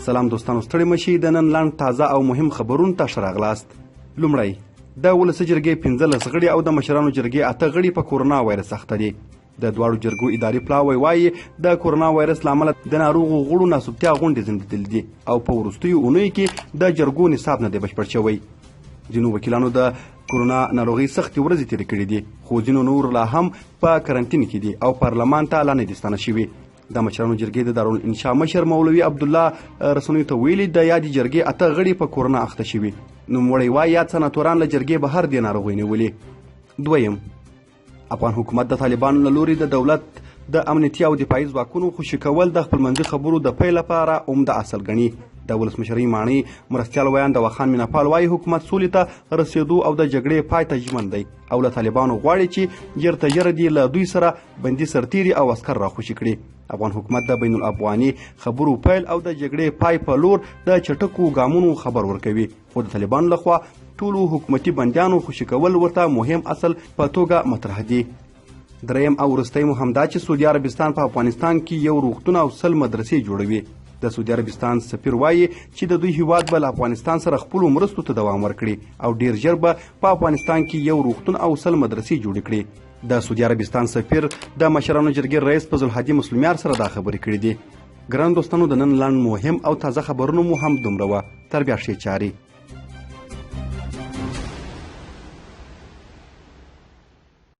سلام دوستانو، ستړي مشي د نن لنډ تازه او مهم خبرونو ته ښه راغلاست. لومړی د ولسي جرګې 15 غړي او د مشرانو جرګې 8 غړي په کورونا وایرس اخته دي. د دواړو جرګو اداري پلاوی وایي د کورونا وایرس له امله د ناروغو غړو ناسوبتیا غونډې ځنډېدلې دي او په وروستیو اونیو کې د جرګو نصاب نه دی بشپړ شوی. ځینو وکیلانو د کورونا ناروغۍ سختې ورځې تېرې کړې دي، خو ځینو نور لا هم په کرنټین کې دي او پارلمان ته لا نه دي ستانه شوي. د مشرانو جرګې د دارالانشا مشر مولوي عبدالله رسنیو ته ویلي د یادې جرګې 8 غړي په کورونا اخته شوي. نوموړی وایي یاد سناتوران له جرګې بهر دې ناروغۍ نیولې. دویم، افغان حکومت د طالبانو له لوري د دولت د امنیتي او دفاعي ځواکونو خوشي کول د خپلمنځي خبرو د پیل لپاره عمده اصل ګڼي. د ولسمشرۍ ماڼۍ مرستیال ویان د وخان میناپال وایي حکومت سولې ته رسېدو او د جګړې پای ته ژمن دی او له طالبانو غواړي چې ژر تر ژره دې له دوی سره بندي سرتیري او عسکر راخوشي کړي. افغان حکومت د بین الافغاني خبرو پیل او د جګړې پای په لور د چټکو ګامونو خبر ورکوي، خو د طالبانو لخوا ټولو حکومتي بندیانو خوشي کول ورته مهم اصل په توګه مطرح دي. دریم او وروستی مو همدا چې سعودي عربستان په افغانستان کې یو روغتون او 100 مدرسې جوړوي. د سعودي عربستان سفیر وایي چې د دوی هیواد به له افغانستان سره خپلو مرستو ته دوام ورکړي او ډیر ژر به په افغانستان کې یو روغتون او 100 مدرسې جوړې کړي. د سعودي عربستان سفیر د مشرانو جرګې رئیس فضل الهادي مسلمیار سره دا خبرې کړې دي. ګران دوستانو، د نن لنډ مهم او تازه خبرونو مو هم دومره وه. تر بیا ښې چارې.